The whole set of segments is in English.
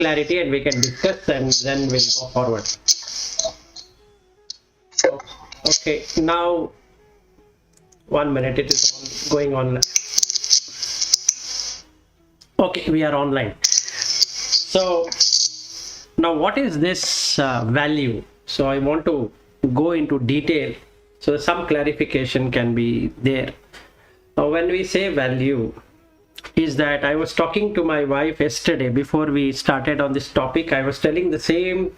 clarity and we can discuss and then we'll go forward. So, okay, now 1 minute, it is going on. Okay, we are online. So now what is this value? So I want to go into detail so some clarification can be there. Now when we say value, is that I was talking to my wife yesterday before we started on this topic. I was telling the same,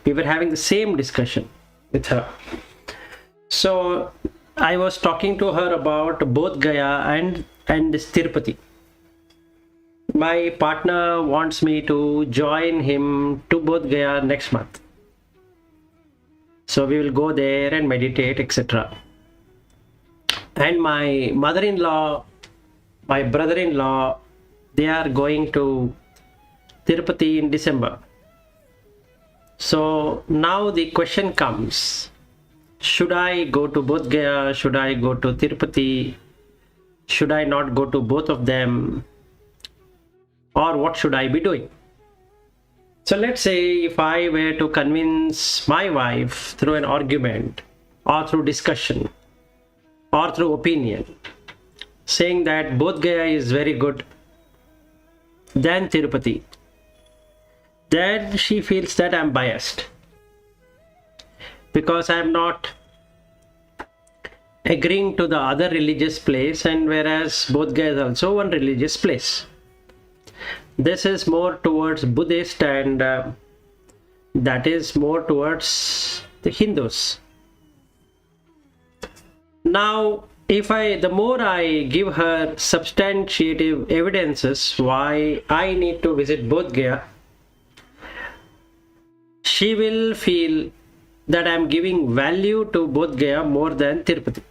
we were having the same discussion with her. So I was talking to her about Bodh Gaya and this Tirupati. My partner wants me to join him to Bodh Gaya next month. So we will go there and meditate, etc. And my mother-in-law, my brother-in-law, they are going to Tirupati in December. So now the question comes, should I go to Bodh Gaya? Should I go to Tirupati? Should I not go to both of them? Or what should I be doing? So let's say if I were to convince my wife through an argument or through discussion or through opinion, saying that Bodh Gaya is very good than Tirupati, then she feels that I'm biased because I'm not agreeing to the other religious place, and whereas Bodh Gaya is also one religious place. This is more towards Buddhist and that is more towards the Hindus. Now, the more I give her substantiative evidences why I need to visit Bodh Gaya, she will feel that I'm giving value to Bodh Gaya more than Tirupati.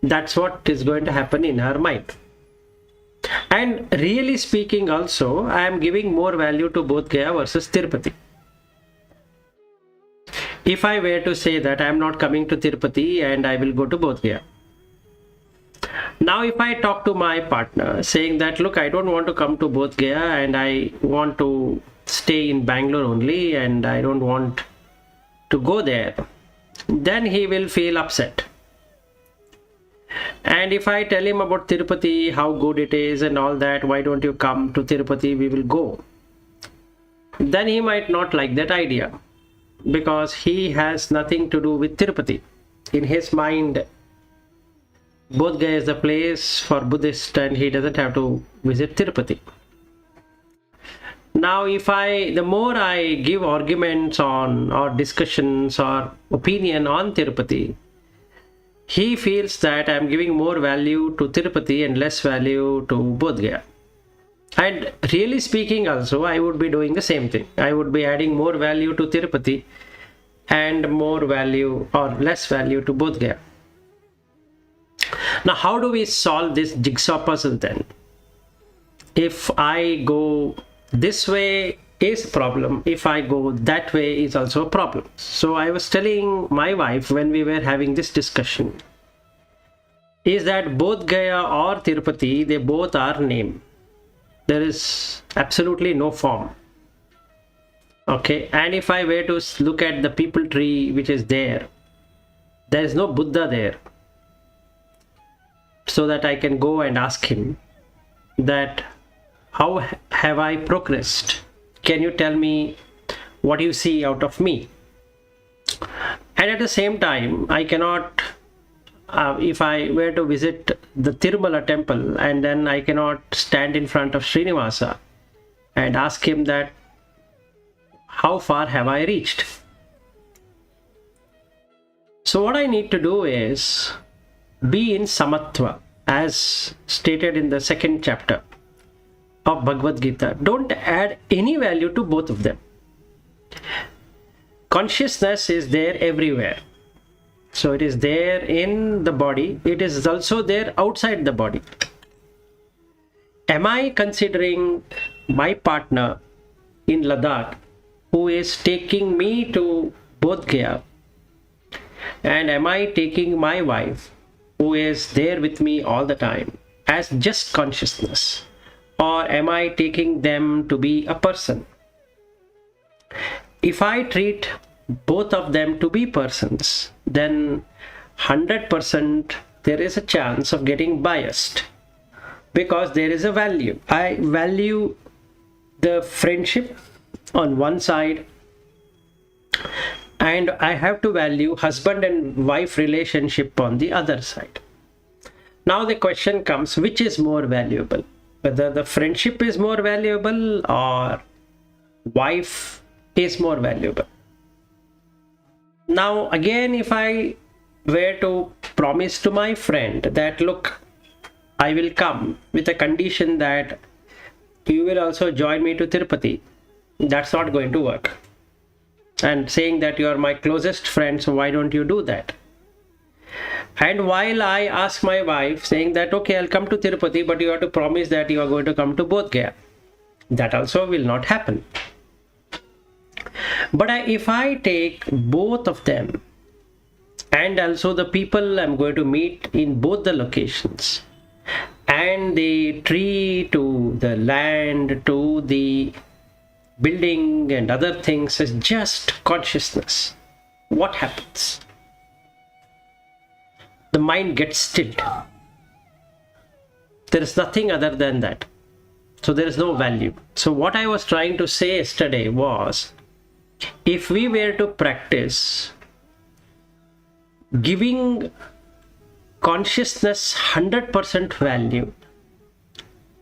That's what is going to happen in her mind. And really speaking also, I am giving more value to Bodh Gaya versus Tirupati. If I were to say that I am not coming to Tirupati and I will go to Bodh Gaya. Now if I talk to my partner saying that, look, I don't want to come to Bodh Gaya and I want to stay in Bangalore only and I don't want to go there, then he will feel upset. And if I tell him about Tirupati, how good it is and all that, why don't you come to Tirupati, we will go, then he might not like that idea because he has nothing to do with Tirupati. In his mind, Bodh Gaya is the place for Buddhist and he doesn't have to visit Tirupati. Now the more I give arguments on or discussions or opinion on Tirupati, he feels that I am giving more value to Tirupati and less value to Bodh Gaya. And really speaking also, I would be doing the same thing. I would be adding more value to Tirupati and more value or less value to Bodh Gaya. Now how do we solve this jigsaw puzzle then? If I go this way is a problem, if I go that way is also a problem. So I was telling my wife when we were having this discussion is that Bodh Gaya or Tirupati, they both are name. There is absolutely no form. Okay, and if I were to look at the people tree which is there is no Buddha there, so that I can go and ask him that how have I progressed? Can you tell me what you see out of me? And at the same time, I cannot, if I were to visit the Tirumala temple and then I cannot stand in front of Srinivasa and ask him that how far have I reached? So what I need to do is be in Samatva as stated in the second chapter of Bhagavad Gita. Don't add any value to both of them. Consciousness is there everywhere. So it is there in the body. It is also there outside the body. Am I considering my partner in Ladakh who is taking me to Bodh Gaya? And am I taking my wife who is there with me all the time as just consciousness? or am I taking them to be a person? If I treat both of them to be persons, then 100% there is a chance of getting biased, because there is a value. I value the friendship on one side, and I have to value husband and wife relationship on the other side. Now the question comes, which is more valuable? Whether the friendship is more valuable or wife is more valuable. Now again, if I were to promise to my friend that, look, I will come with a condition that you will also join me to Tirupati, that's not going to work. And saying that you are my closest friend, so why don't you do that? And while I ask my wife saying that, okay, I'll come to Tirupati, but you have to promise that you are going to come to Bodh Gaya, that also will not happen. But if I take both of them, and also the people I'm going to meet in both the locations, and the tree to the land to the building and other things is just consciousness, what happens? The mind gets stilled. There is nothing other than that. So there is no value. So what I was trying to say yesterday was, if we were to practice giving consciousness 100% value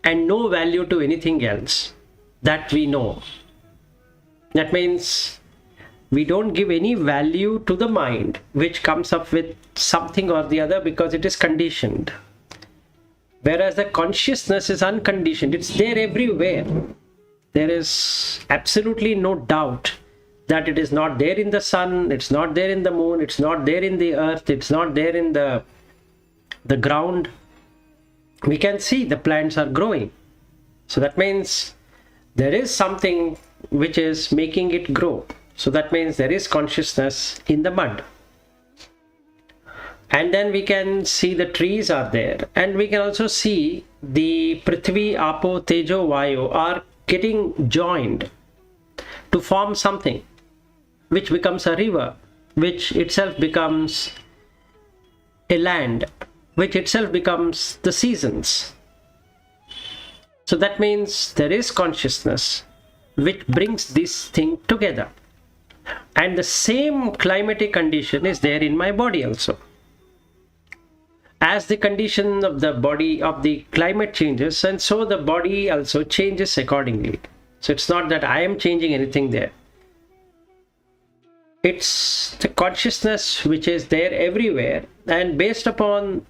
and no value to anything else that we know, that means we don't give any value to the mind which comes up with something or the other because it is conditioned. Whereas the consciousness is unconditioned, it's there everywhere. There is absolutely no doubt that it is not there in the sun, it's not there in the moon, it's not there in the earth, it's not there in the ground. We can see the plants are growing. So that means there is something which is making it grow. So that means there is consciousness in the mud. And then we can see the trees are there. And we can also see the Prithvi, Apo, Tejo, Vayu are getting joined to form something which becomes a river, which itself becomes a land, which itself becomes the seasons. So that means there is consciousness which brings this thing together. And the same climatic condition is there in my body also. As the condition of the body, of the climate changes, and so the body also changes accordingly. So it's not that I am changing anything there. It's the consciousness which is there everywhere, and based upon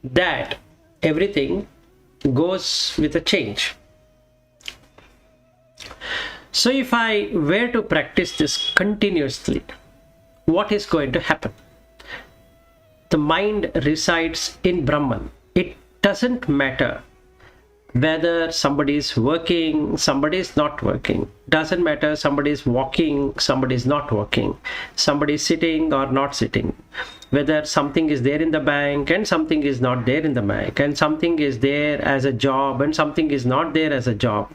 that, everything goes with a change. So if I were to practice this continuously, what is going to happen? The mind resides in Brahman. It doesn't matter whether somebody is working, somebody is not working. Doesn't matter somebody is walking, somebody is not walking. Somebody is sitting or not sitting. Whether something is there in the bank and something is not there in the bank, and something is there as a job and something is not there as a job.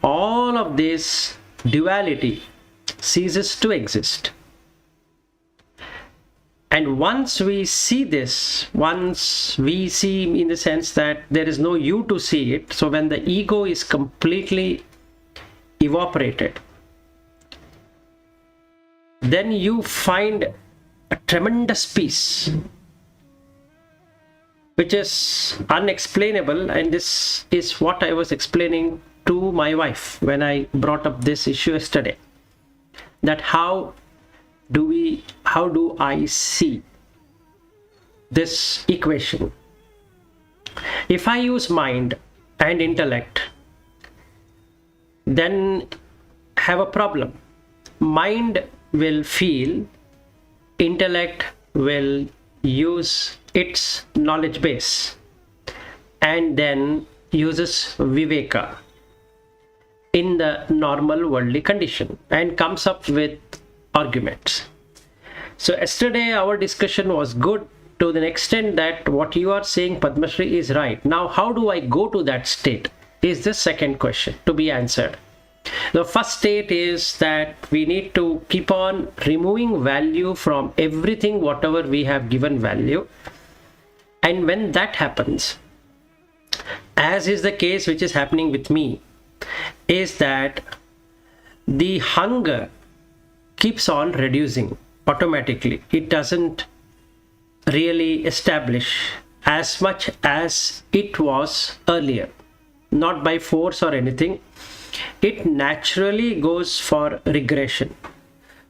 All of this duality ceases to exist. And once we see this, once we see in the sense that there is no you to see it, so when the ego is completely evaporated, then you find a tremendous peace, which is unexplainable. And this is what I was explaining to my wife when I brought up this issue yesterday, that how do I see this equation? If I use mind and intellect, then have a problem. Mind will feel, intellect will use its knowledge base and then uses viveka in the normal worldly condition and comes up with arguments. So yesterday our discussion was good to the extent that what you are saying, Padma Shri, is right. Now how do I go to that state? is the second question to be answered. The first state is that we need to keep on removing value from everything, whatever we have given value. And when that happens, as is the case which is happening with me, is that the hunger keeps on reducing automatically. It doesn't really establish as much as it was earlier, not by force or anything. It naturally goes for regression.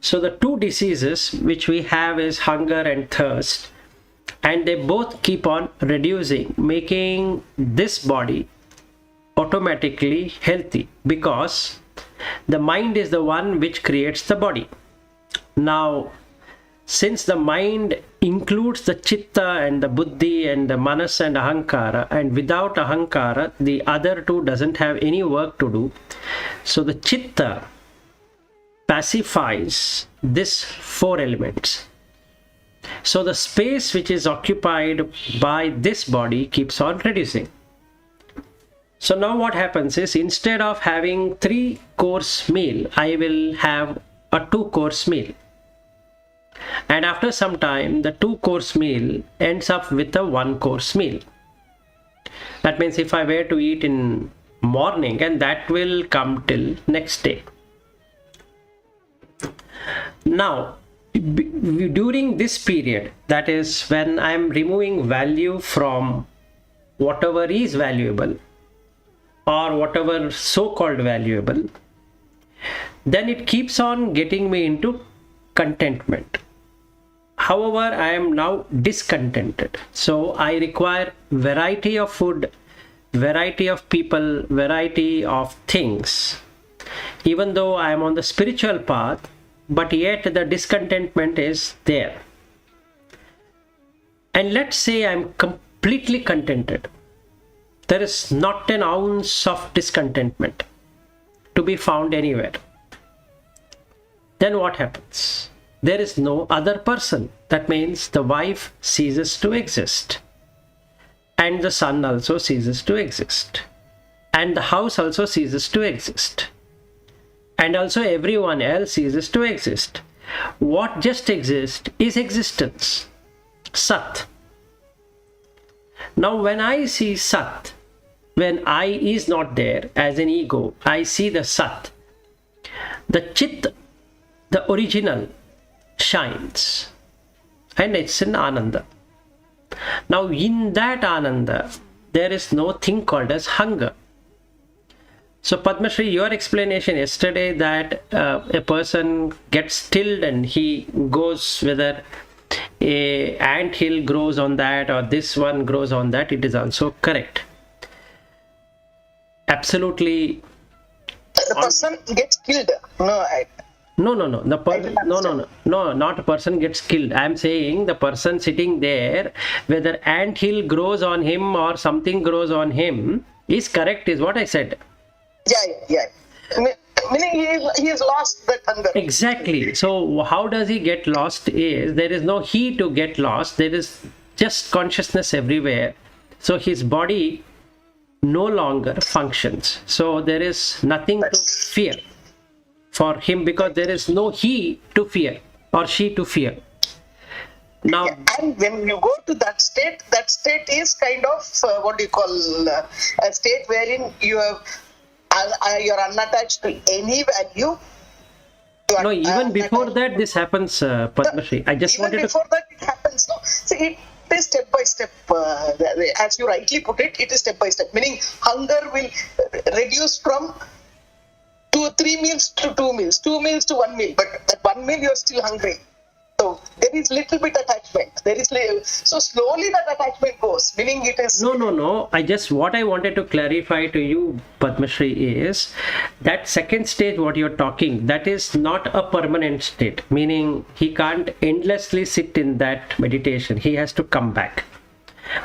So the two diseases which we have is hunger and thirst, and they both keep on reducing, making this body automatically healthy, because the mind is the one which creates the body. Now, since the mind includes the chitta and the buddhi and the manas and ahankara, and without ahankara the other two doesn't have any work to do, so the chitta pacifies these four elements. So the space which is occupied by this body keeps on reducing. So now what happens is, instead of having 3-course meal, I will have a 2-course meal. And after some time, the 2-course meal ends up with a 1-course meal. That means if I were to eat in morning, and that will come till next day. Now, during this period, that is when I am removing value from whatever is valuable, or whatever so-called valuable, then it keeps on getting me into contentment. However, I am now discontented. So I require variety of food, variety of people, variety of things. Even though I am on the spiritual path, but yet the discontentment is there. And let's say I am completely contented. There is not an ounce of discontentment to be found anywhere. Then what happens? There is no other person. That means the wife ceases to exist, and the son also ceases to exist, and the house also ceases to exist, and also everyone else ceases to exist. What just exists is existence, Sat. Now when I see Sat, when I is not there as an ego, I see the Sat. The Chit, the original, shines, and it's in Ananda. Now in that Ananda, there is no thing called as hunger. So Padma Shri, your explanation yesterday that a person gets stilled and he goes, whether a anthill grows on that or this one grows on that, it is also correct. Absolutely. The person gets killed. No. No, not a person gets killed. I am saying the person sitting there, whether anthill grows on him or something grows on him, is correct, is what I said. Yeah. Meaning he has lost that hunger. Exactly. So how does he get lost? Is there is no he to get lost. There is just consciousness everywhere. So his body no longer functions. So there is nothing to fear for him, because there is no he to fear or she to fear. Now, and when you go to that state is kind of a state wherein you're unattached to any value. No, even before that this happens, Padma Shri. I just wanted before that it happens. No, see, it is step by step. As you rightly put it, it is step by step. Meaning hunger will reduce from 2-3 meals to 2 meals, 2 meals to 1 meal. But at 1 meal you're still hungry. So there is little bit attachment. So slowly that attachment goes. Meaning it is. No. What I wanted to clarify to you, Padma Shri, is that second stage what you're talking, that is not a permanent state. Meaning he can't endlessly sit in that meditation. He has to come back.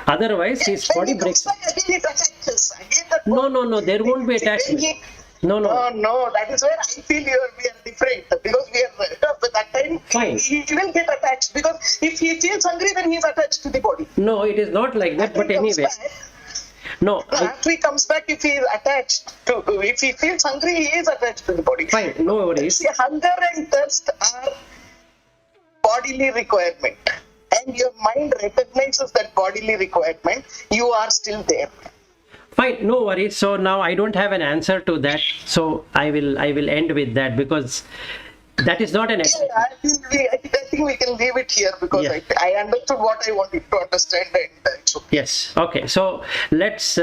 Otherwise his body breaks. No. There won't be attachment. No, that is where I feel we are different, because we are at that time. Fine. He will get attached, because if he feels hungry, then he is attached to the body. No, it is not like that. But anyway, No, After he comes back, if he is attached to, if he feels hungry, he is attached to the body. fine, no worries. See, hunger and thirst are bodily requirement, and your mind recognizes that bodily requirement. You are still there. Fine, no worries. So now I don't have an answer to that. So I will end with that, because that is not an Yeah, I think we can leave it here, because Yeah. I understood what I wanted to understand, and it's okay. Yes. Okay. So let's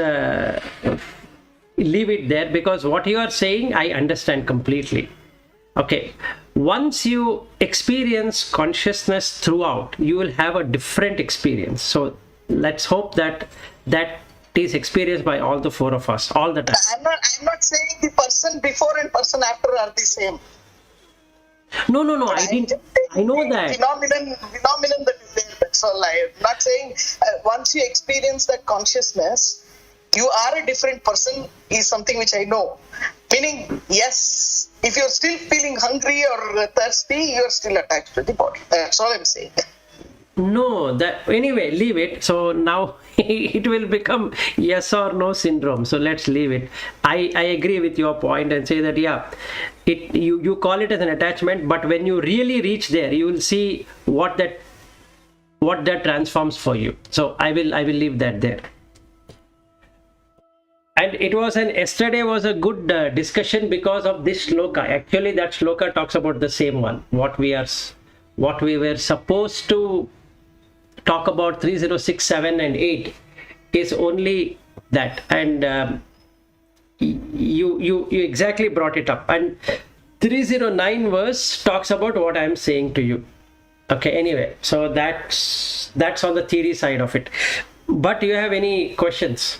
leave it there, because what you are saying, I understand completely. Okay. Once you experience consciousness throughout, you will have a different experience. So let's hope that that is experienced by all the four of us all the time. I'm not saying the person before and person after are the same. No. I didn't. I know that. Phenomenon that is there. That's all. I'm not saying once you experience that consciousness, you are a different person is something which I know. Meaning, yes, if you're still feeling hungry or thirsty, you're still attached to the body. That's all I'm saying. No, that anyway, leave it. So now it will become yes or no syndrome. So let's leave it. I agree with your point and say that, yeah, you call it as an attachment, but when you really reach there, you will see what that transforms for you. So I will leave that there. And yesterday was a good discussion because of this shloka. Actually, that shloka talks about the same one. What we were supposed to talk about 306, 7 and 8 is only that, and you exactly brought it up. And 309 verse talks about what I'm saying to you. Okay, anyway, so that's on the theory side of it. But do you have any questions?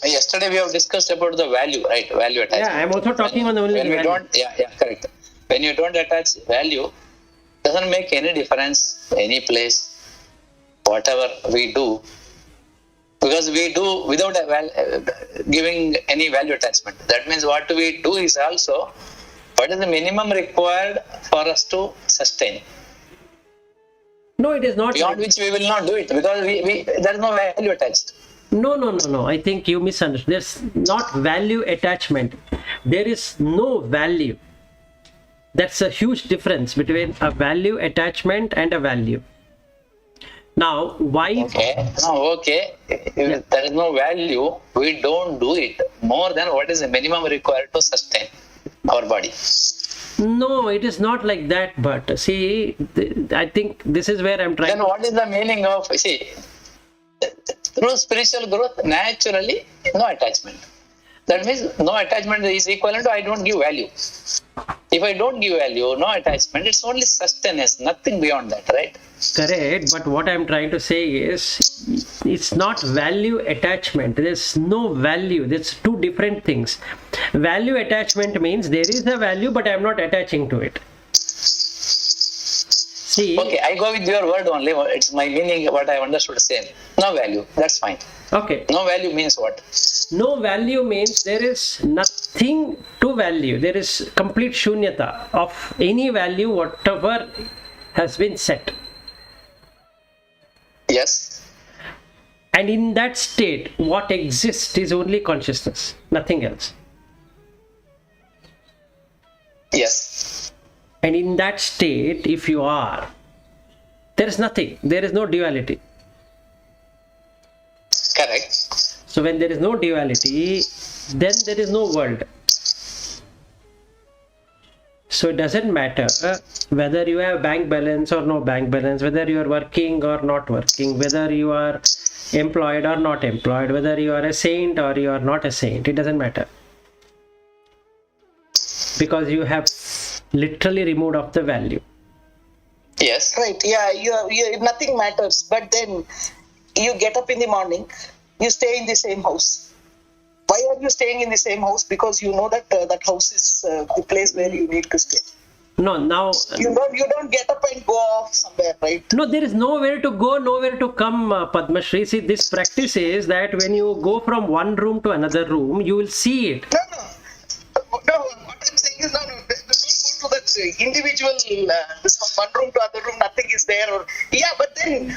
Yesterday we have discussed about the value, right? Value attachment. Yeah, I'm also talking on the only when we value. Correct. When you don't attach value, doesn't make any difference any place, whatever we do, because we do without giving any value attachment. That means what we do is also what is the minimum required for us to sustain. No, it is not. Beyond which we will not do it, because there is no value attached. No. I think you misunderstood. There's not value attachment. There is no value. That's a huge difference between a value attachment and a value. Now, why? Okay. If there is no value, we don't do it more than what is the minimum required to sustain our body. No, it is not like that. But see, I think this is where I'm trying. Then what is the meaning of, through spiritual growth, naturally, no attachment. That means no attachment is equivalent to I don't give value. If I don't give value, no attachment, it's only sustenance, nothing beyond that, right? Correct, but what I'm trying to say is it's not value attachment. There's no value. There's two different things. Value attachment means there is a value, but I'm not attaching to it. See, okay, I go with your word only. It's my meaning, what I understood saying. No value, that's fine. Okay. No value means what? No value means there is nothing to value. There is complete shunyata of any value, whatever has been set. Yes. And in that state, what exists is only consciousness, nothing else. Yes. And in that state, if you are, there is nothing. There is no duality. Correct. So when there is no duality, then there is no world. So it doesn't matter whether you have bank balance or no bank balance, whether you are working or not working, whether you are employed or not employed, whether you are a saint or you are not a saint. It doesn't matter. Because you have literally removed off the value. Yes. Right. Yeah. You nothing matters. But then you get up in the morning, you stay in the same house. Why are you staying in the same house? Because you know that that house is the place where you need to stay. No, now You don't get up and go off somewhere, right? no, there is nowhere to go, nowhere to come, Padmashri. See, this practice is that when you go from one room to another room, you will see it. No. What I'm saying is, no. Don't go to that this individual, from one room to other room, nothing is there. Or yeah, but then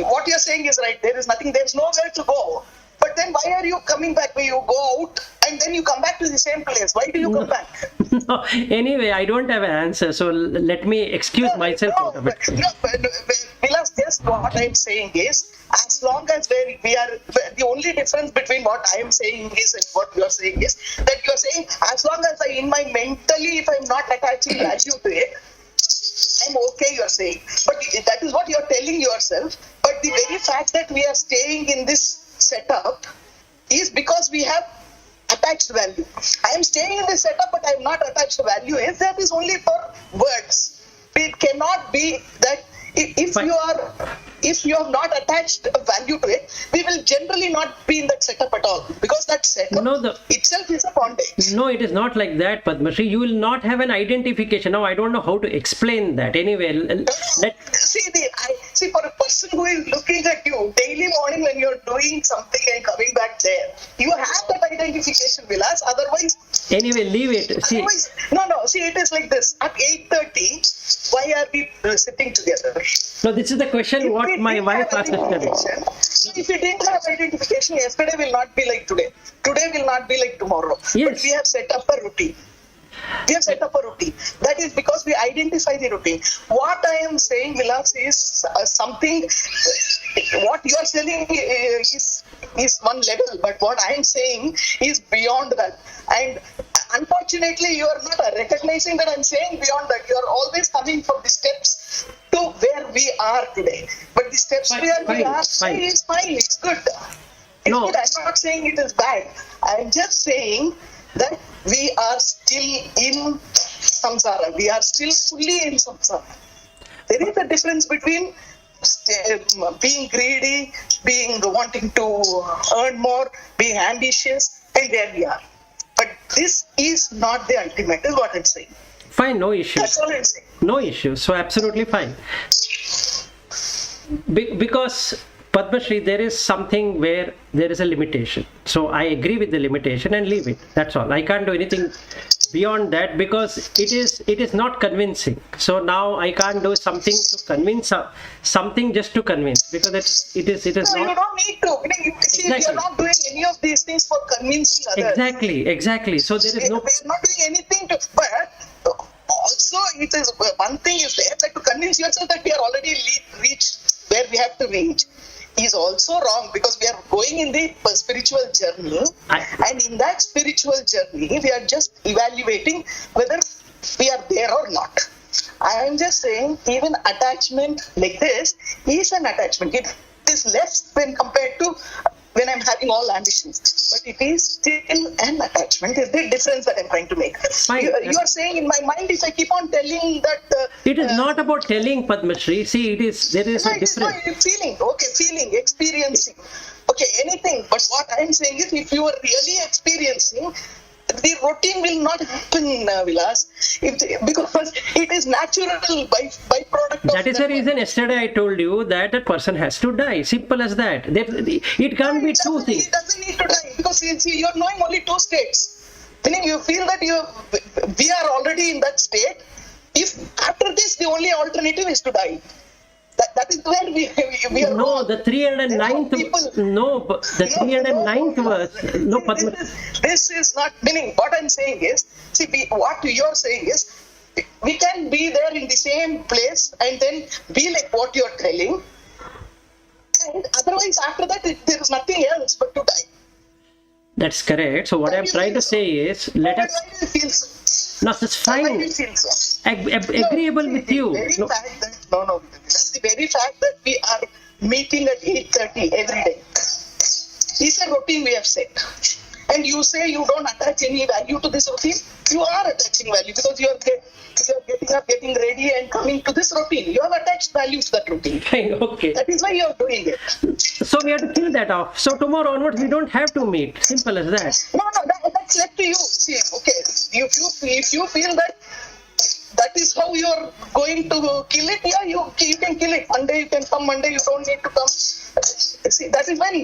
what you're saying is right. There is nothing. There's nowhere to go. But then why are you coming back? Where you go out and then you come back to the same place? Why do you come back? No, anyway, I don't have an answer, so let me excuse myself out of it. Vilas, just what I'm saying is, as long as we are, the only difference between what I am saying is and what you are saying is that you are saying, as long as in my mentally, if I'm not attaching value to it, I'm okay, you're saying. But that is what you're telling yourself. But the very fact that we are staying in this setup is because we have attached value. I am staying in this setup, but I am not attached value. If that is only for words, it cannot be that if you have not attached a value to it, we will generally not be in that setup at all, because that setup itself is a bondage. No, it is not like that, Padmashri. You will not have an identification. Now, I don't know how to explain that. Anyway, See, for a person who is looking at you daily morning when you're doing something and coming back there, you have that identification, Vilas. Otherwise, anyway, leave it. See, See, it is like this. At 8:30, why are we sitting together? no, this is the question what my wife asked yesterday. If we didn't have identification, yesterday will not be like today. Today will not be like tomorrow. Yes. But we have set up a routine. That is because we identify the routine. What I am saying, Vilas, is something. What you are saying is one level, but what I am saying is beyond that. And unfortunately, you are not recognizing that I'm saying beyond that. You are always coming from the steps to where we are today. But the steps where we are today is fine. It's good. It's good. I'm not saying it is bad. I'm just saying that we are still in samsara. We are still fully in samsara. There is a difference between being greedy, wanting to earn more, being ambitious, and where we are. But this is not the ultimate, is what I'm saying. Fine, no issue. That's all I'm saying. No issue. So absolutely fine. Because Padmashri, there is something where there is a limitation. So I agree with the limitation and leave it. That's all. I can't do anything beyond that because it is not convincing. So now I can't do something to convince something just to convince, because it is no, not. You don't need to. See, Exactly. We are not doing any of these things for convincing others. Exactly. So there is no. We are not doing anything to. But also, it is one thing is there, that to convince yourself that we are already reached where we have to reach is also wrong, because we are going in the spiritual journey, and in that spiritual journey we are just evaluating whether we are there or not. I am just saying, even attachment like this is an attachment. It is less when compared to when I'm having all ambitions, but it is still an attachment. Is the difference that I'm trying to make. You are saying, in my mind, if I keep on telling that it is not about telling, Padmashri. See, there is a difference. Feeling, experiencing. Okay, anything. But what I'm saying is, if you are really experiencing, the routine will not happen, Vilas, because it is natural byproduct. That is the reason yesterday I told you that a person has to die. Simple as that. It can't be two things. He doesn't need to die, because you are knowing only two states. Meaning you feel that we are already in that state. If after this the only alternative is to die. That is where we are. No, the 309th. No, the 309th verse. No, this is not meaning. What I'm saying is, see, what you're saying is, we can be there in the same place and then be like what you're telling, and otherwise after that there is nothing else but to die. That's correct. So what I'm trying to say is, let us. Why do you feel so? No, that's fine. Why do you feel so? Agreeable with you. That's the very fact that we are meeting at 8:30 every day. It's a routine we have set. And you say you don't attach any value to this routine. You are attaching value, because you are getting up, getting ready and coming to this routine. You have attached value to that routine. Fine, okay. That is why you are doing it. So we have to kill that off. So tomorrow onwards we don't have to meet. Simple as that. No, that's left to you. See, okay, if you feel that is how you are going to kill it, yeah, you can kill it. Monday you can come, Monday you don't need to come. See, that is when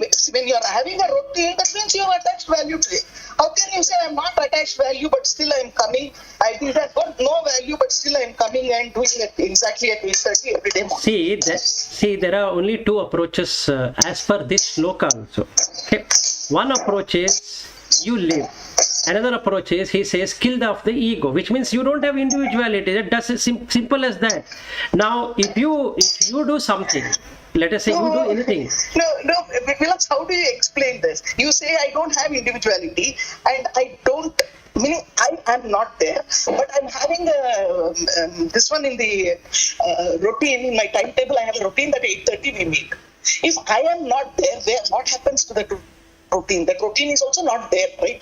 you are having a routine, that means you have attached value to it. How can you say I'm not attached value, but still I'm coming? It has got no value, but still I'm coming and doing it exactly at 8:30 every day morning. See, there are only two approaches as per this sloka also. Okay. One approach is you live. Another approach is he says kill off the ego, which means you don't have individuality. That's as simple as that. Now, if you do something, let us say you do anything. No, Vilas, how do you explain this? You say I don't have individuality and I don't, meaning I am not there, but I'm having this one in the routine, in my timetable, I have a routine that 8:30 we meet. If I am not there, what happens to that routine? That routine is also not there, right?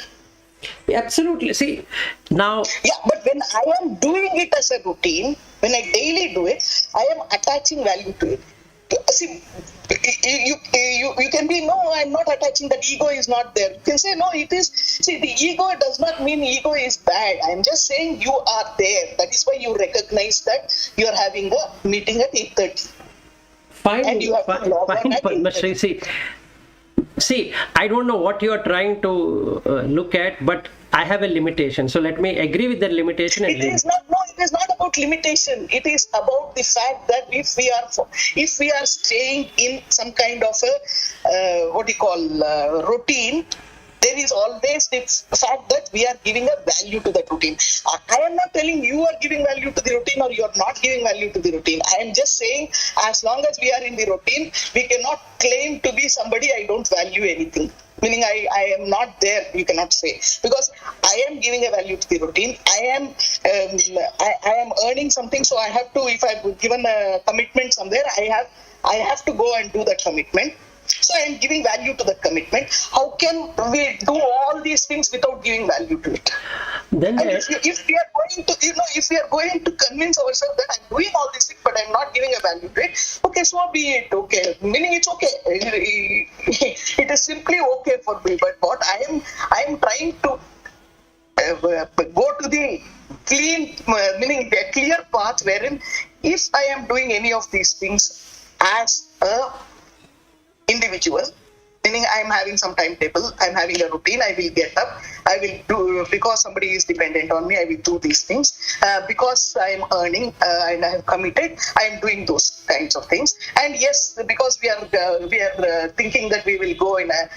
Absolutely. See, now... Yeah, but when I am doing it as a routine, when I daily do it, I am attaching value to it. See, you can be, no, I'm not attaching, that ego is not there. You can say, no, it is. See, the ego does not mean ego is bad. I'm just saying you are there. That is why you recognize that you are having a meeting at 8:30. Fine, And you have to log on at Padmashri. See, I don't know what you are trying to look at, but I have a limitation. So let me agree with that limitation and It is not about limitation. It is about the fact that if we are staying in some kind of a routine, there is always the fact that we are giving a value to that routine. I am not telling you are giving value to the routine or you are not giving value to the routine. I am just saying as long as we are in the routine, we cannot claim to be somebody I don't value anything. Meaning I am not there, you cannot say. Because I am giving a value to the routine. I am earning something, so I have to, if I've given a commitment somewhere, I have to go and do that commitment. So I am giving value to that commitment. How can we do all these things without giving value to it? Then And if we are going to convince ourselves that I'm doing all these things, but I'm not giving a value to it, okay, so be it. Okay, meaning it's okay. It is simply okay for me. But what I am trying to go to the meaning a clear path wherein if I am doing any of these things as a individual, meaning I'm having some timetable, I'm having a routine, I will get up, I will do, because somebody is dependent on me, I will do these things. Because I am earning and I have committed, I am doing those kinds of things. And yes, because we are thinking that we will go in a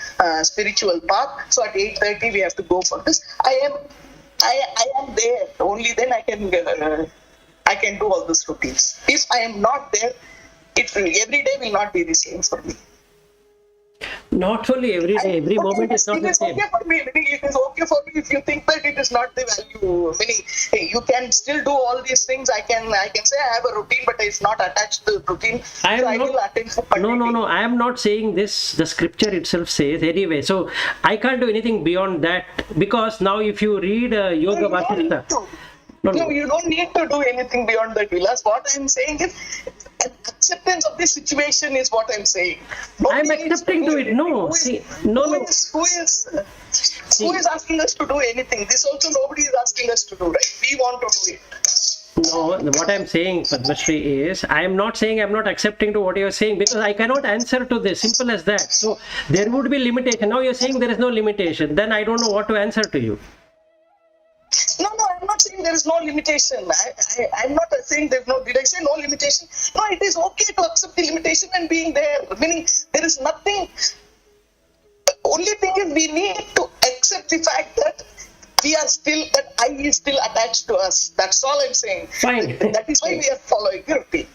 spiritual path, so at 8:30 we have to go for this. I am there. Only then I can do all those routines. If I am not there, every day will not be the same for me. not only every day, every moment is not the same. It is okay for me. Meaning it is okay for me if you think that it is not the value. Meaning you can still do all these things. I can say I have a routine, but it's not attached to the routine. I will attend to No. I am not saying this. The scripture itself says anyway. So I can't do anything beyond that, because now if you read Yoga Vasistha. No, you don't need to do anything beyond that, Vilas. What I'm saying is acceptance of the situation is what I'm saying. I'm accepting to it. No, Who is asking us to do anything? This also nobody is asking us to do, right? We want to do it. No, what I'm saying, Padmashri, is I am not saying I'm not accepting to what you're saying, because I cannot answer to this. Simple as that. So there would be limitation. Now you're saying there is no limitation. Then I don't know what to answer to you. No, I'm not saying there is no limitation. I'm not saying there's no. Did I say no limitation? No, it is okay to accept the limitation and being there. Meaning there is nothing. The only thing is we need to accept the fact that that I is still attached to us. That's all I'm saying. Fine. That is why we are following the routine.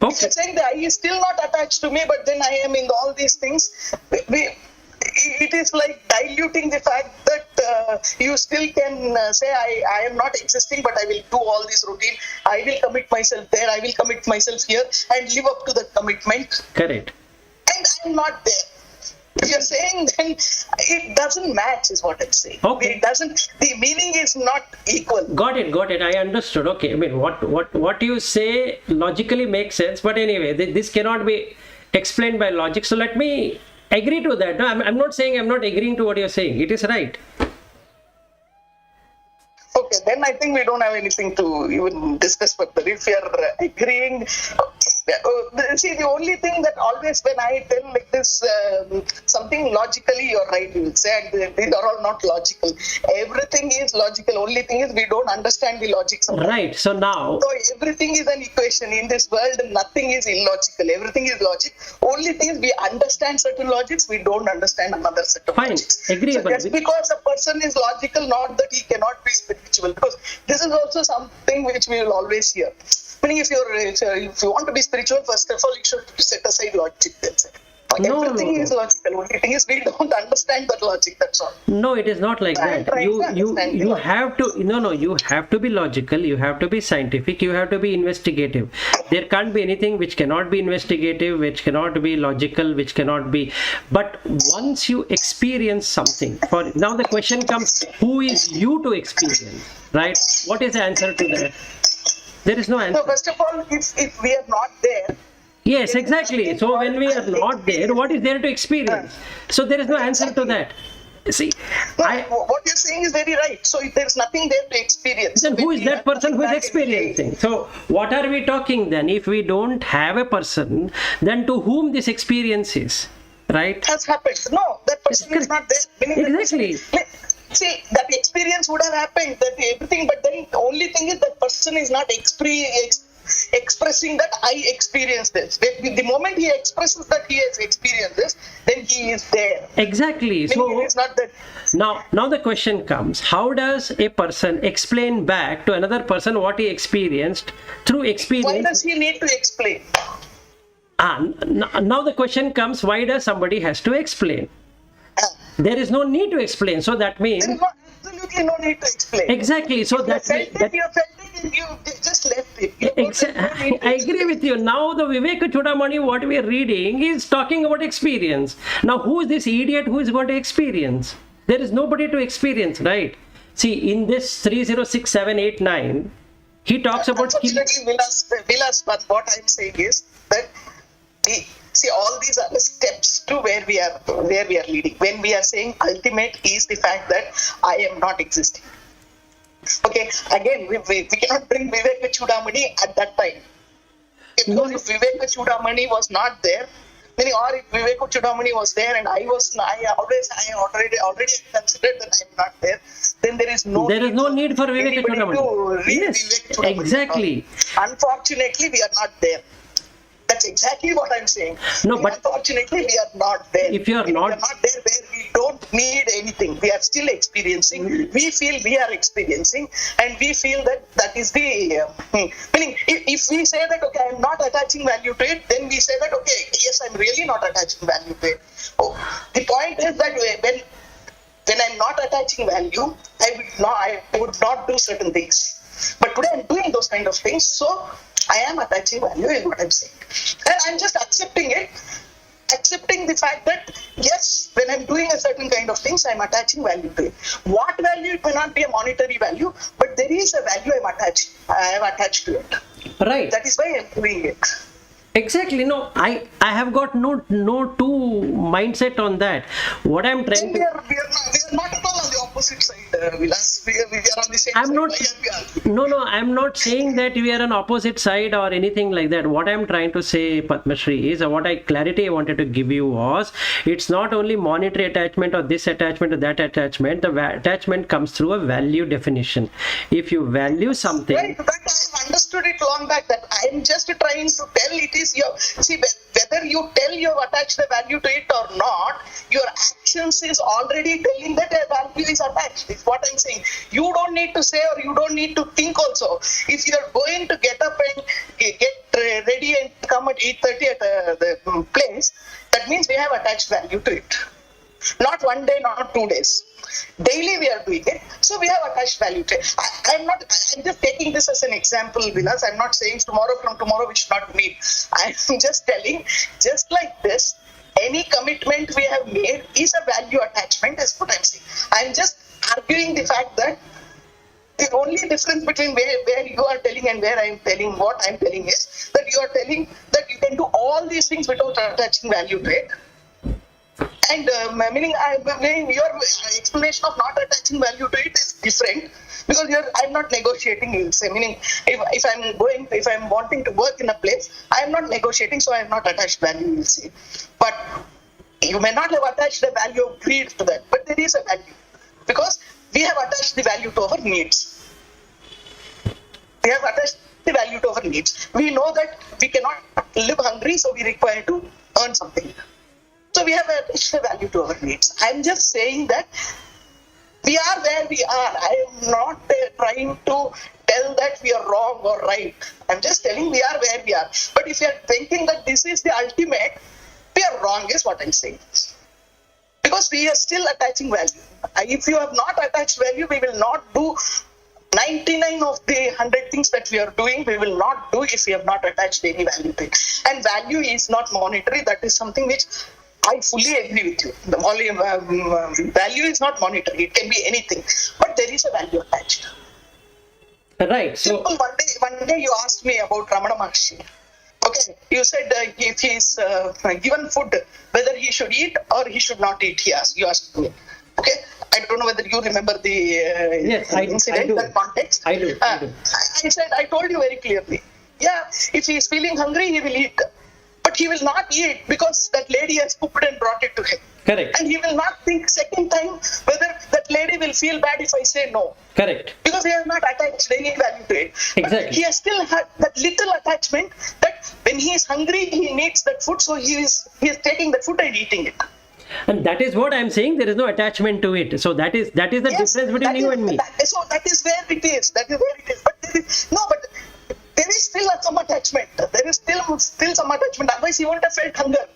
Okay. If you're saying the I is still not attached to me, but then I am in all these things, it is like diluting the fact that you still can say I am not existing, but I will do all this routine. I will commit myself there. I will commit myself here and live up to the commitment. Correct. And I'm not there. If you're saying, then it doesn't match, is what I'm saying. Okay. It doesn't. The meaning is not equal. Got it. I understood. Okay. I mean, what you say logically makes sense, but anyway, this cannot be explained by logic. So let me agree to that. No, I'm not saying I'm not agreeing to what you're saying. It is right. Okay, then I think we don't have anything to even discuss further. If you're agreeing, See, the only thing that always when I tell like this, something logically, you're right, you will say, and these are all not logical. Everything is logical. Only thing is we don't understand the logic sometimes. Right. So now, So everything is an equation. In this world, nothing is illogical. Everything is logic. Only thing is we understand certain logics, we don't understand another set of fine, logics. agreeable. So just because a person is logical, not that he cannot be spiritual. Because this is also something which we will always hear. Meaning, if you want to be spiritual, first of all, you should set aside logic. That's it. Everything is logical. Only thing is we don't understand that logic. That's all. No, it is not like I'm that. trying to You understand you the have to you have to be logical. You have to be scientific. You have to be investigative. There can't be anything which cannot be investigative, which cannot be logical, which cannot be. But once you experience something, for now the question comes: who is you to experience? Right? What is the answer to that? There is no answer. So first of all, if we are not there. Yes, exactly. So when we are not there, what is there to experience? So there is no answer to that. See, What you're saying is very right. So if there's nothing there to experience. then who is that person who is experiencing? So what are we talking then? If we don't have a person, then to whom this experience is, right? Has happened. No, that person is not there. Meaning Exactly. See, that experience would have happened, that everything, but then the only thing is that person is not expressing that I experienced this. The moment he expresses that he has experienced this, then he is there. Exactly. Meaning So it is not that. now the question comes: how does a person explain back to another person what he experienced through Why experience? does he need to explain? Now the question comes: why does somebody has to explain? There is no need to explain. So that means There is absolutely no need to explain. exactly. So You that felt it, and you just left it. I agree with you. Now the Vivekachudamani, what we are reading, is talking about experience. Now who is this idiot who is going to experience? There is nobody to experience, right? See, in this 306.789, he talks about Unfortunately, Vilas, but what I'm saying is that all these are the steps to where we are leading. When we are saying ultimate is the fact that I am not existing. Okay, again, we cannot bring Vivekachudamani at that time. If Vivekachudamani was not there, meaning, or if Vivekachudamani was there and I already considered that I am not there, then there is no need for Vivekachudamani. to read Yes, Vivekachudamani. exactly. Unfortunately, we are not there. That's exactly what I'm saying. No, but unfortunately, we are not there. If you are not there, where we don't need anything. We are still experiencing. We feel we are experiencing, and we feel that is the meaning. If we say that okay, I'm not attaching value to it, then we say that okay, yes, I'm really not attaching value to it. Oh, the point is that when I'm not attaching value, I would not do certain things. But today I'm doing those kind of things, so I am attaching value is what I'm saying. And I'm just accepting it, accepting the fact that yes, when I'm doing a certain kind of things, I'm attaching value to it. What value? It may not be a monetary value, but there is a value I am attached to it. right. That is why I'm doing it. Exactly. No, I have got no two mindset on that. What I'm trying We to are not at all on the opposite side, Vilas. We are on the same I'm side. not. Why are we arguing? No, I'm not saying that we are on opposite side or anything like that. What I'm trying to say, Padmashri, is clarity I wanted to give you was, it's not only monetary attachment or this attachment or that attachment. The attachment comes through a value definition. If you value something, Right, but I've understood it long back that I'm just trying to tell it is your, whether you tell you have attached the value to it or not, your actions is already telling that a value is attached, is what I'm saying. You don't need to say or you don't need to think also. If you're going to get up and get ready and come at 8:30 at the place, that means we have attached value to it. Not one day, not 2 days. Daily we are doing it, so we have attached value to it. I'm just taking this as an example, Vilas. I'm not saying from tomorrow we should not meet. I'm just telling, just like this, any commitment we have made is a value attachment, is what I'm saying. I'm just arguing the fact that the only difference between where you are telling and where I'm telling, what I'm telling is that you are telling that you can do all these things without attaching value to it. And meaning your explanation of not attaching value to it is different. because I'm not negotiating, you say, meaning if I'm wanting to work in a place, I'm not negotiating, so I'm not attached value, you see. But you may not have attached a value of greed to that, but there is a value, because we have attached the value to our needs. We have attached the value to our needs. We know that we cannot live hungry, so we require to earn something. So we have attached the value to our needs. I'm just saying that we are where we are. I am not trying to tell that we are wrong or right. I'm just telling we are where we are. But if you are thinking that this is the ultimate, we are wrong, is what I'm saying. Because we are still attaching value. If you have not attached value, we will not do 99 of the 100 things that we are doing, we will not do if we have not attached any value to it. And value is not monetary. That is something which I fully agree with you. The value is not monetary. It can be anything. But there is a value attached. Right. So Simple, one day you asked me about Ramana Maharshi. Okay, you said if he is given food, whether he should eat or he should not eat, you asked me. Okay, I don't know whether you remember the yes, incident, that context. I do. I told you very clearly. Yeah, if he is feeling hungry, he will eat. But he will not eat because that lady has cooked and brought it to him. Correct. And he will not think second time whether that lady will feel bad if I say no. Correct. Because he has not attached any value to it. Exactly. But he has still had that little attachment that when he is hungry, he needs that food, so he is taking the food and eating it. And that is what I'm saying. There is no attachment to it. So that is the Yes, difference between you and me. So that is where it is. That is where it is. But there is still some attachment. There is still some attachment. Otherwise, he won't have felt hunger.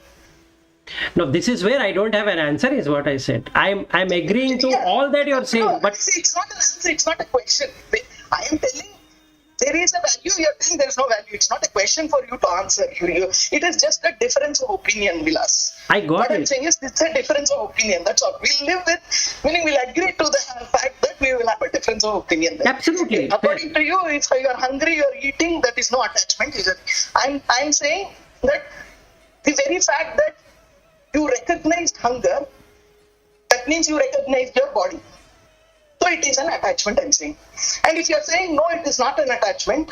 No, this is where I don't have an answer, is what I said. I'm agreeing to all that you're saying, No, but see, it's not an answer. It's not a question. I am telling there is a value. You're saying there is no value. It's not a question for you to answer. It is just a difference of opinion, Vilas. I got What I'm it. saying is it's a difference of opinion. That's all. We'll live with, meaning we'll agree to the fact that we will have a difference of opinion. There. Absolutely. According to you, if you are hungry, you are eating, that is no attachment. I'm saying that the very fact that you recognized hunger, that means you recognized your body. So it is an attachment, I'm saying. And if you're saying no, it is not an attachment,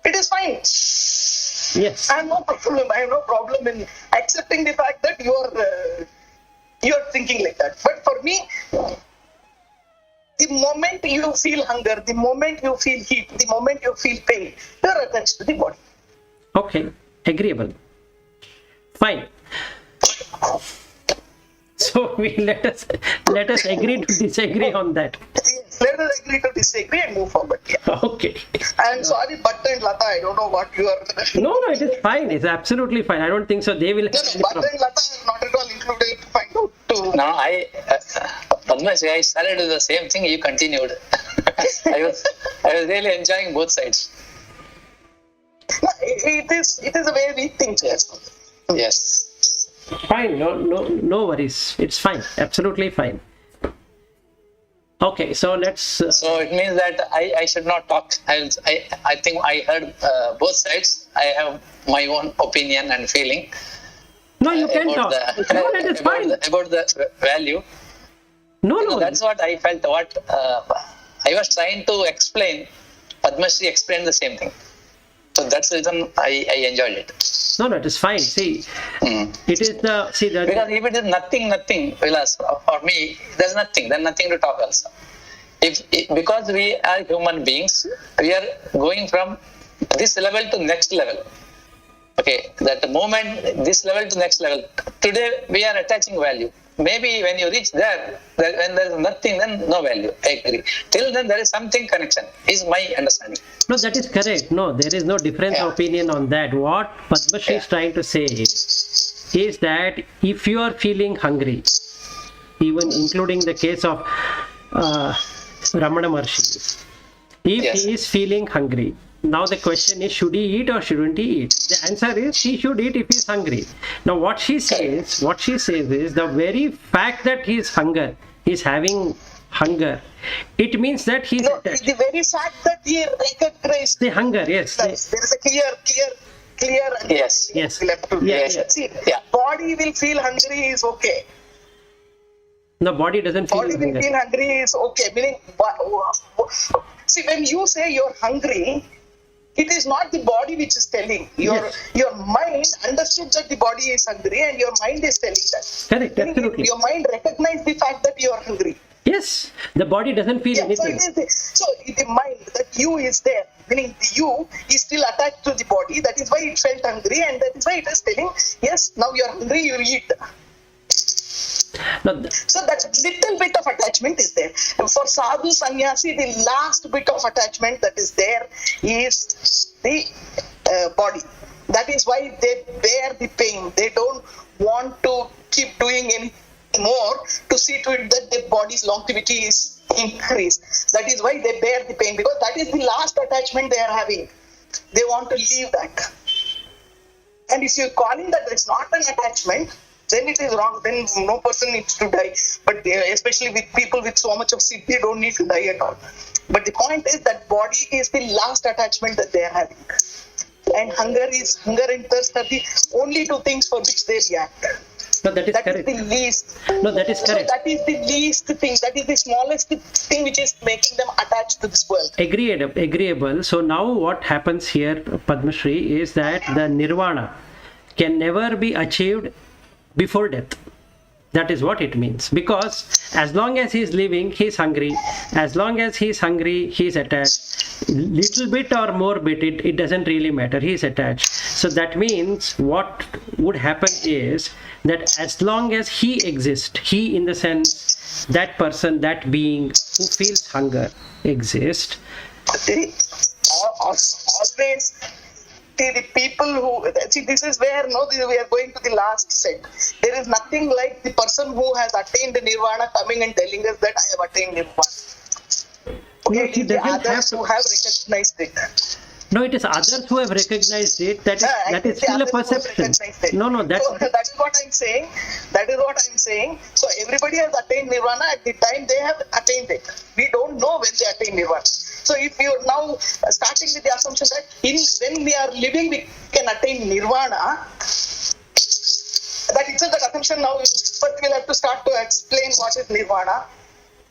it is fine. Yes. I have no problem in accepting the fact that you're thinking like that. But for me, the moment you feel hunger, the moment you feel heat, the moment you feel pain, you're attached to the body. Okay. Agreeable. Fine. So let us agree to disagree on that. Yes, let us agree to disagree and move forward. Yeah. Okay. I'm sorry, Bhatta and Lata, I don't know what you are. No, it is fine. It's absolutely fine. I don't think so. They will. No, Bhatta and Lata are not at all included to find out. No, Padmash, I started with the same thing. You continued. I was really enjoying both sides. No, it is the way we think. Yes. Fine. No worries. It's fine. Absolutely fine. Okay. So let's. So it means that I should not talk. I think I heard both sides. I have my own opinion and feeling. No, you can talk. No, that is fine. About the value. No. That's what I felt. What I was trying to explain, Padmashri explained the same thing. So that's the reason I enjoyed it. No, it is fine. See, it is the Because if it is nothing, Vilas, for me, there's nothing. There's nothing to talk also. Because we are human beings, we are going from this level to next level. Okay, that the moment this level to next level. Today we are attaching value. Maybe when you reach there, when there is nothing, then no value. I agree. Till then there is something connection, is my understanding. No, that is correct. No, there is no difference of opinion on that. What Padmashri is trying to say is that if you are feeling hungry, even including the case of Ramana Maharshi, if he is feeling hungry, now the question is, should he eat or shouldn't he eat? The answer is he should eat if he is hungry. Now what she says is the very fact that he is having hunger, it means that he is the very fact that he recognized the hunger. Yes. There is a clear. Yes. Left to Yes. See, body will feel hungry is okay. The body doesn't feel Body will hunger. feel hungry is okay. Meaning, see, when you say you're hungry, it is not the body which is telling. Your mind understood that the body is hungry, and your mind is telling that. Correct, Meaning, absolutely. your mind recognizes the fact that you are hungry. Yes, the body doesn't feel Yeah, so anything. the mind, that you is there, meaning the you is still attached to the body. That is why it felt hungry, and that is why it is telling, yes, now you are hungry, you eat. No, So that little bit of attachment is there. For sadhu sannyasi, the last bit of attachment that is there is the body. That is why they bear the pain. They don't want to keep doing any more to see to it that their body's longevity is increased. That is why they bear the pain, because that is the last attachment they are having. They want to leave that. And if you're calling that it's not an attachment, then it is wrong. Then no person needs to die. But especially with people with so much of siddhi, they don't need to die at all. But the point is that body is the last attachment that they are having. And hunger and thirst are the only two things for which they react. no, that is That correct. is the least. No, that is So correct. that is the least thing. That is the smallest thing which is making them attached to this world. Agreeable. So now what happens here, Padma Shri, is that the nirvana can never be achieved before death. That is what it means. Because as long as he is living, he is hungry. As long as he is hungry, he is attached. Little bit or more bit, it doesn't really matter. He is attached. So that means what would happen is that as long as he exists, he in the sense, that person, that being who feels hunger exists. See, always see the people who see, this is where we are going to the last set. There is nothing like the person who has attained nirvana coming and telling us that I have attained nirvana. No, Okay, he it is the doesn't have others to. who have recognized it. No, it is others who have recognized it. That It is the still a others who have perception. recognized it. No, So that is what I'm saying. That is what I'm saying. So everybody has attained nirvana at the time they have attained it. We don't know when they attain nirvana. So if you are now starting with the assumption that when we are living we can attain nirvana, that itself, that assumption now, first we'll have to start to explain what is nirvana.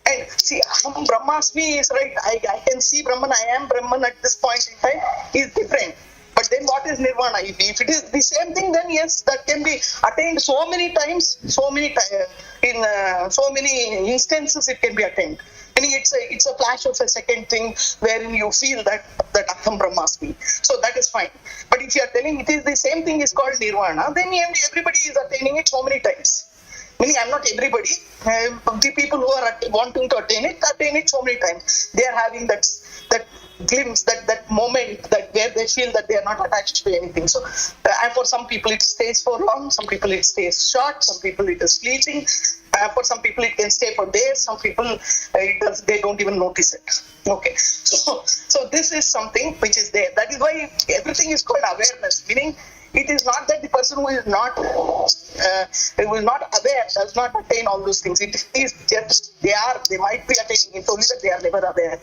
And see, Aham Brahmasmi is right. I can see Brahman, I am Brahman at this point in time is different. But then what is nirvana? If it is the same thing, then yes, that can be attained so many times, in so many instances it can be attained. Meaning it's a flash of a second thing wherein you feel that Aham Brahmasmi. So that is fine. But if you are telling it is the same thing is called nirvana, then everybody is attaining it so many times. Meaning I'm not everybody. The people who are wanting to attain it so many times. They are having that glimpse, that moment that where they feel that they are not attached to anything. So and for some people it stays for long, some people it stays short, some people it is fleeting. For some people it can stay for days, some people they don't even notice it. Okay, so this is something which is there. That is why everything is called awareness. Meaning it is not that the person who is not aware does not attain all those things. It is just they might be attaining. It's only that they are never aware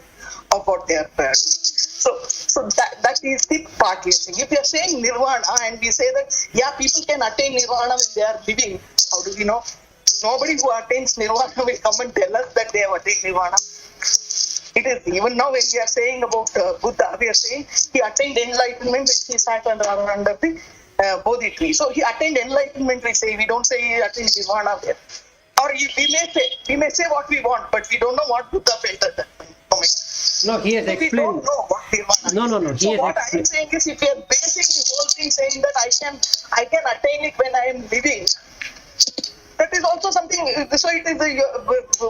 of what they are doing. So that is the part we are saying. If we are saying nirvana and we say that people can attain nirvana when they are living, how do we know? Nobody who attains nirvana will come and tell us that they have attained nirvana. It is even now when we are saying about Buddha, we are saying he attained enlightenment when he sat under the Bodhi tree. So he attained enlightenment, we don't say he attained nirvana there. Or we may say what we want, but we don't know what Buddha felt at that moment. No, he has We explained. don't know what nirvana is. No. So what I am saying is, if you are basing the whole thing saying that I can attain it when I am living, that is also something. So it is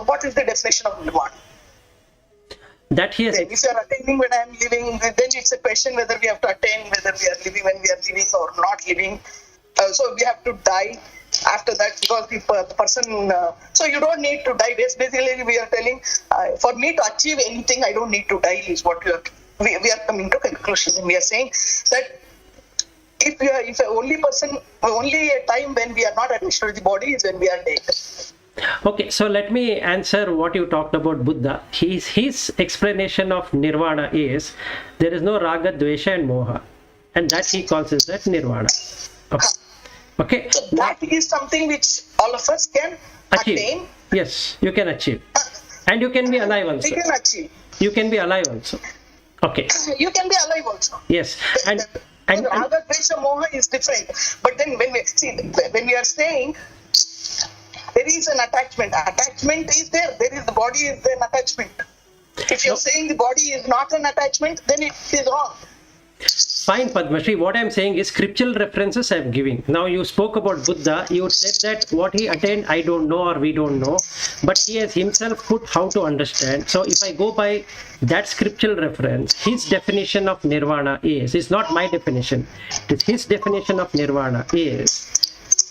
what is the definition of nirvana? That he has. If you are attaining when I am living, then it's a question whether we have to attain whether we are living when we are living or not living. So we have to die after that, because the person. So you don't need to die. Basically, we are telling for me to achieve anything, I don't need to die. Is what we are coming to conclusion. And we are saying that if only a time when we are not attached to the body is when we are dead. Okay, so let me answer what you talked about Buddha. His explanation of nirvana is there is no raga, dvesha and moha, and that he calls as that nirvana. Okay. So that is something which all of us can Achieve. attain Yes, you can achieve. And you can be alive also. We can achieve. You can be alive also. Okay. You can be alive also. Yes. And Raga, Dvesha, Moha is different. But then when we are saying there is an attachment. Attachment is there. There is the body is an attachment. If you're saying the body is not an attachment, then it is wrong. fine, Padmashri. What I'm saying is scriptural references I'm giving. Now you spoke about Buddha. You said that what he attained, I don't know or we don't know. But he has himself put how to understand. So if I go by that scriptural reference, his definition of nirvana is, it's not my definition. His definition of nirvana is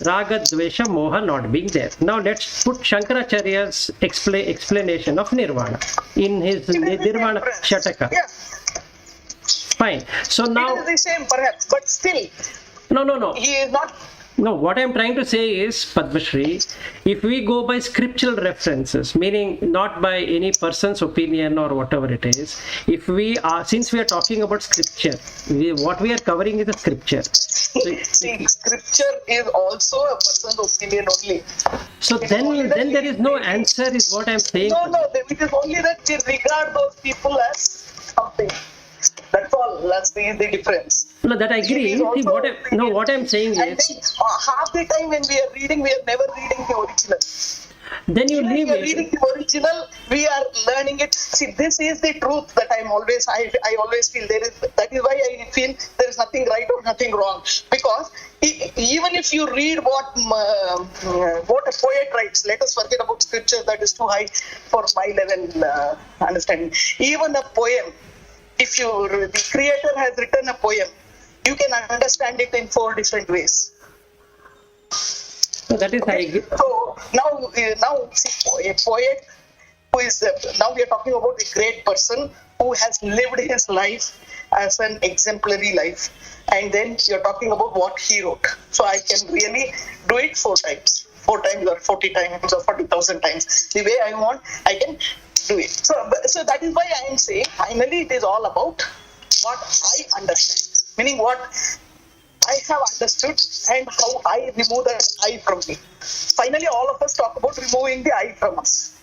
Raga, Dvesha, Moha not being there. Now let's put Shankaracharya's explanation of Nirvana in his Nirvana Shataka. Yeah. Fine. So now, it is the same perhaps, but still, no. he is not. No, what I'm trying to say is, Padmashri, if we go by scriptural references, meaning not by any person's opinion or whatever it is, if we are, since we are talking about scripture, what we are covering is the scripture. See, scripture is also a person's opinion only. So then there is no answer, is what I'm saying. No, it is only that we regard those people as something. That's all. That's the difference. No, that I agree. See, what I'm saying And is, then, half the time when we are reading, we are never reading the original. then you When leave we are it. reading the original, we are learning it. See, this is the truth that I always feel that is why I feel there is nothing right or nothing wrong. Because even if you read what a poet writes, let us forget about scripture, that is too high for my level understanding. Even a poem, if the creator has written a poem, you can understand it in 4 different ways. So that is I agree. So now see, a poet who is now we are talking about a great person who has lived his life as an exemplary life, and then you're talking about what he wrote. So I can really do it 4 times or 40 times or 40,000 times. The way I want, I can do it. So that is why I am saying finally it is all about what I understand, meaning what I have understood and how I remove that I from me. Finally, all of us talk about removing the I from us,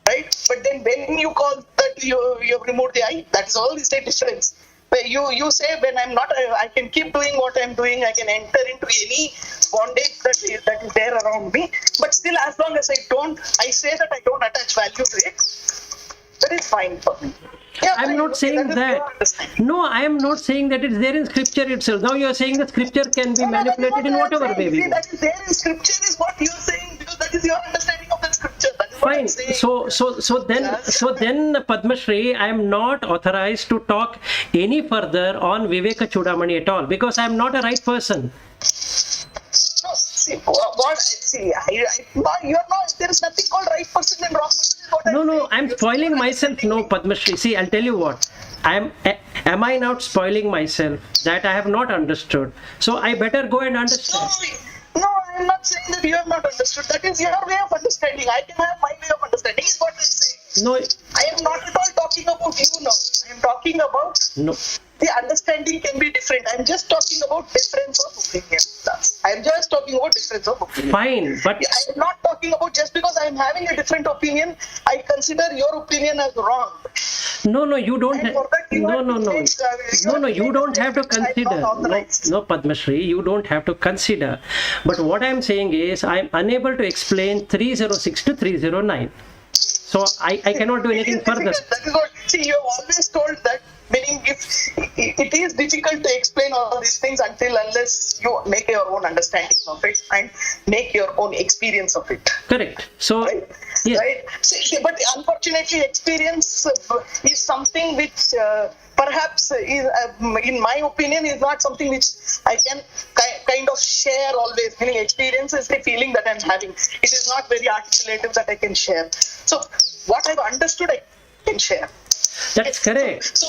right? But then when you call that you have removed the I, that is all is the difference. Where you say when I'm not, I can keep doing what I'm doing. I can enter into any bondage that is there around me. But still, as long as I say that I don't attach value to it, that is fine for me. Yeah, I'm not saying that. No, I am not saying that it's there in scripture itself. Now you are saying that scripture can be manipulated in whatever way we go. That is there in scripture is what you are saying, because that is your understanding of that scripture. That is what Fine. I'm saying. So then, Padmashri, I am not authorized to talk any further on Vivekachudamani at all because I am not a right person. No, see, you're not. There is nothing called right person and wrong person. No, I'm spoiling myself. No, Padmashri. See, I'll tell you what. Am I not spoiling myself that I have not understood? So I better go and understand. No, I'm not saying that you have not understood. That is your way of understanding. I can have my way of understanding. Is what I'm saying. No, I am not at all talking about you now. I am talking about the understanding can be different. I'm just talking about difference of opinion. I'm just talking about difference of opinion. Fine, but I am not talking about just because I am having a different opinion, I consider your opinion as wrong. No, you don't. And for that you No, you don't have to consider. No, Padmashri, you don't have to consider. But what I'm saying is, I'm unable to explain 306 to 309. So I cannot do anything further. That is what. See, you have always told that. Meaning, if it is difficult to explain all these things unless you make your own understanding of it and make your own experience of it. Correct. So, right? Yes. Right? See, but unfortunately, experience is something which perhaps is, in my opinion, is not something which I can kind of share always. Meaning, experience is the feeling that I'm having. It is not very articulative that I can share. So, what I've understood, I can share. That's correct. So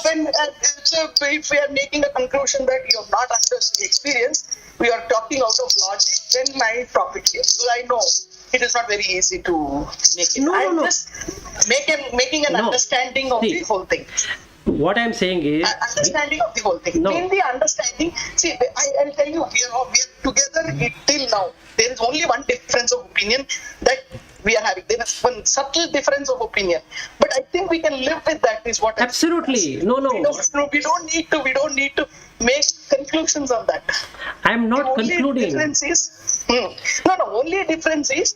if we are making a conclusion that you have not understood the experience, we are talking out of logic, then I stop it here. So I know it is not very easy to make it. I'm just making an understanding of the whole thing. What I'm saying is understanding of the whole thing. In the understanding, see, I'll tell you, we are together till now. There is only one difference of opinion that we are having. There is one subtle difference of opinion, but I think we can live with that. Is what Absolutely. No. We don't need to make conclusions on that. I'm not The only concluding. difference is only difference is,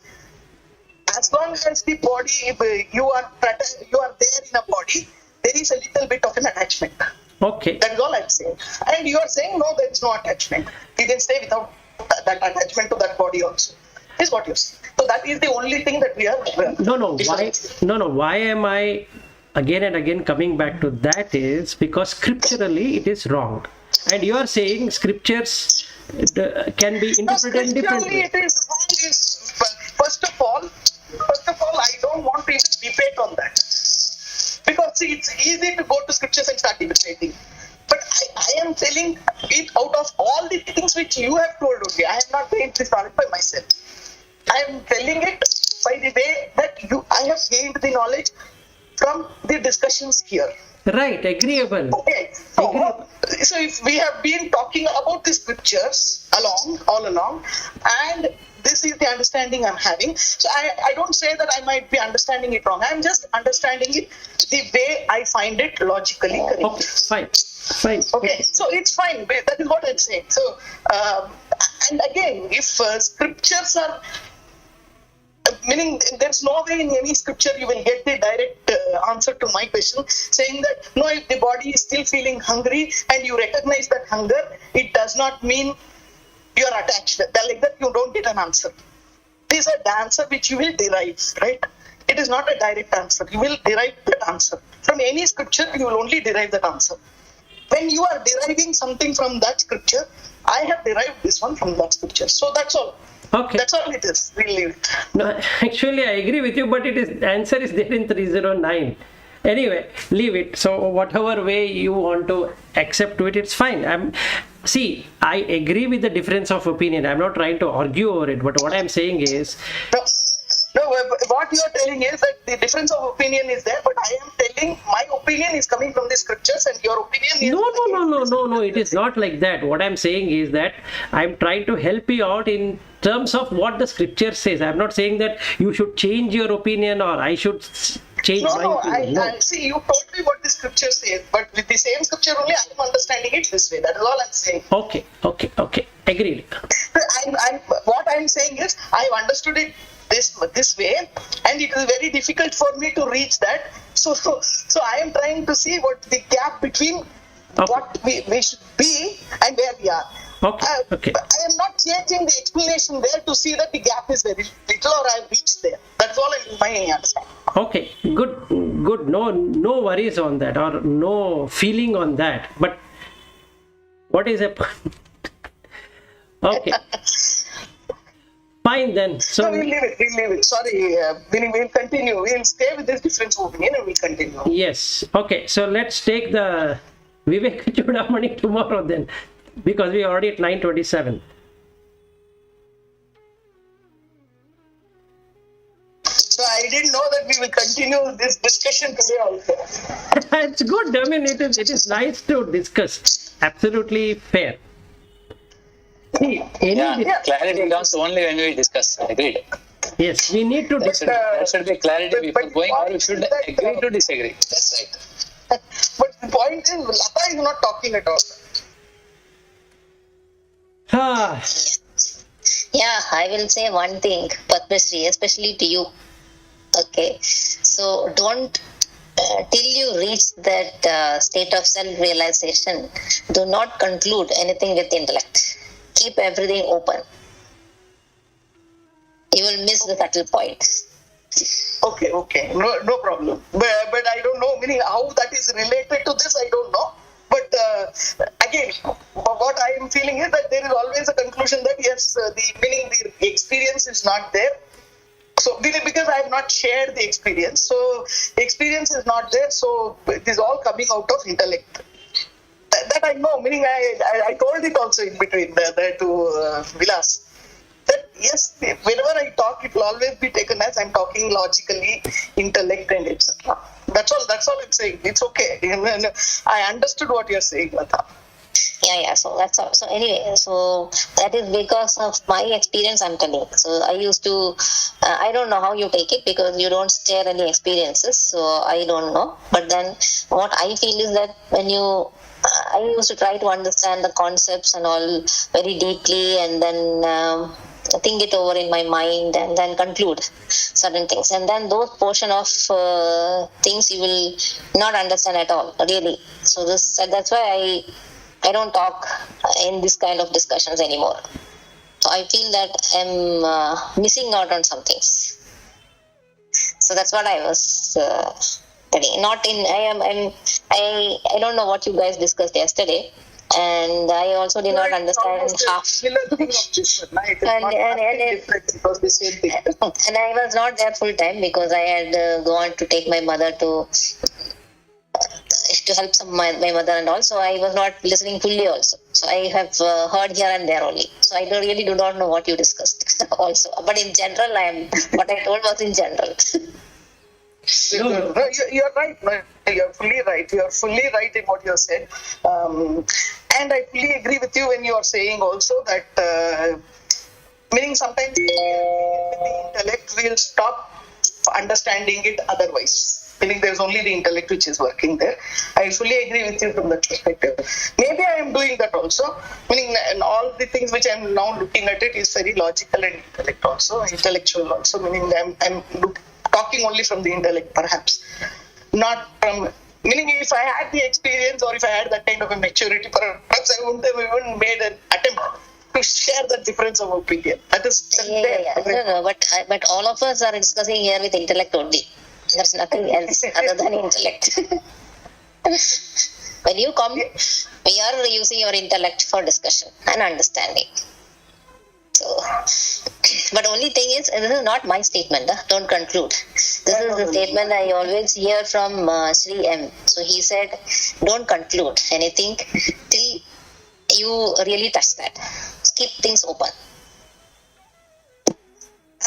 as long as the body, you are there in a body, there is a little bit of an attachment. Okay. That is all I'm saying. And you are saying no, there is no attachment. You can stay without that attachment to that body also. Is what you're saying. So that is the only thing that we are. Why am I again and again coming back to that is because scripturally it is wrong, and you are saying scriptures can be interpreted differently. It is wrong. First of all, I don't want to even debate on that, because see, it's easy to go to scriptures and start debating. But I am telling it out of all the things which you have told me. I am not gained this knowledge by myself. I am telling it by the way that I have gained the knowledge from the discussions here. Right, agreeable. Okay. So if we have been talking about the scriptures all along, and this is the understanding I'm having. So I don't say that I might be understanding it wrong. I'm just understanding it the way I find it logically correct. Okay, fine. Okay, so it's fine. That is what I'm saying. So, and again, if scriptures are, meaning there's no way in any scripture you will get the direct answer to my question, saying that no, if the body is still feeling hungry and you recognize that hunger, it does not mean you are attached. Like that, you don't get an answer. It is an answer which you will derive, right? It is not a direct answer. You will derive that answer. From any scripture, you will only derive that answer. When you are deriving something from that scripture, I have derived this one from that scripture. So that's all. Okay. That's all it is. We'll leave it. No, actually, I agree with you, but the answer is there in 309. Anyway, leave it. So whatever way you want to accept to it, it's fine. I agree with the difference of opinion. I'm not trying to argue over it, but what I'm saying is, No, what you are telling is that the difference of opinion is there, but I am telling my opinion is coming from the scriptures and your opinion is... No, it is not like that. What I'm saying is that I'm trying to help you out in terms of what the scripture says. I'm not saying that you should change your opinion or I should change my opinion. I see, you told me what the scripture says, but with the same scripture only I am understanding it this way. That is all I'm saying. Okay. Agreed. What I'm saying is, I've understood it this way, and it is very difficult for me to reach that. So I am trying to see what the gap between what we should be and where we are. Okay. I am not changing the explanation there to see that the gap is very little or I have reached there. That's all my understanding. Okay, good. No worries on that or no feeling on that. But what is a okay? Fine then. So we'll leave it. Sorry, we'll continue. We'll stay with this difference of opinion and we'll continue. Yes. Okay. So let's take the Vivekachudamani tomorrow then, because we are already at 9:27. So I didn't know that we will continue this discussion today also. It's good. I mean, it is nice to discuss. Absolutely fair. See, clarity comes only when we discuss. Agreed. Yes, we need to discuss. There should be clarity before going, or we should agree to disagree. That's right. But the point is, Lata is not talking at all. Yeah, I will say one thing, Padmasri, especially to you. Okay, so don't till you reach that state of self-realization, do not conclude anything with intellect. Keep everything open. You will miss the subtle points. Okay. No problem. But I don't know, meaning how that is related to this, I don't know. But again, what I am feeling is that there is always a conclusion that yes, the experience is not there. So because I have not shared the experience, so the experience is not there, so it is all coming out of intellect. That I know, meaning I told it also in between there to Vilas. That yes, whenever I talk, it will always be taken as I'm talking logically, intellect and etc. That's all I'm saying. It's okay. I understood what you're saying, Lata. So that's all. So anyway, so that is because of my experience I'm telling. So I used to, I don't know how you take it because you don't share any experiences. So I don't know. But then what I feel is that when you, I used to try to understand the concepts and all very deeply, and then think it over in my mind, and then conclude certain things. And then those portion of things you will not understand at all, really. So that's why I don't talk in this kind of discussions anymore. So I feel that I'm missing out on some things. So that's what I was telling. Not in I don't know what you guys discussed yesterday, and I also did not understand half. Similar thing of this one, right? It's And- not and- nothing and- different. It was the same thing. And I was not there full time because I had gone to take my mother to help my mother and all. So I was not listening fully also. So I have heard here and there only. So I really do not know what you discussed also. But in general, what I told was in general. No. No, you're right. No, you're fully right. You're fully right in what you said. And I fully agree with you when you are saying also that, meaning sometimes the intellect will stop understanding it otherwise. Meaning there's only the intellect which is working there. I fully agree with you from that perspective. Maybe I am doing that also. Meaning and all the things which I'm now looking at it is very logical and intellectual also. Meaning I'm talking only from the intellect perhaps. Not from, meaning if I had the experience or if I had that kind of a maturity, perhaps I wouldn't have even made an attempt to share that difference of opinion. That is No, but all of us are discussing here with intellect only. There's nothing else other than intellect. When you come, we are using your intellect for discussion and understanding. So, but only thing is, this is not my statement. Don't conclude. This is the statement I always hear from Sri M. So he said, don't conclude anything till you really touch that. Keep things open.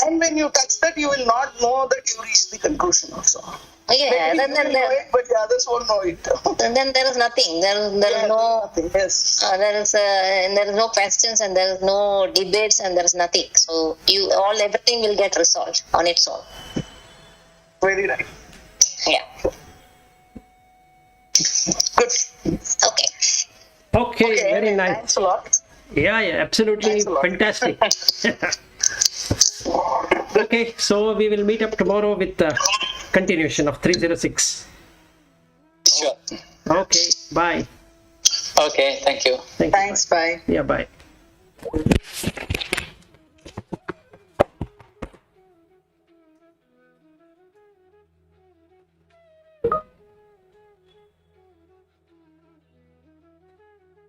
And when you touch that, you will not know that you reached the conclusion also. Yeah, Maybe you will know it, but the others won't know it. then there is nothing. There is no. Nothing. Yes. There is no questions and there is no debates and there is nothing. So everything will get resolved on its own. Very right. Yeah. Good. Okay. Okay, very nice. Thanks a lot. Yeah, absolutely Thanks a lot. fantastic. Okay, so we will meet up tomorrow with the continuation of 306. Sure. Okay, bye. Okay, thank you. Thank you. Thanks. Bye. Yeah, bye.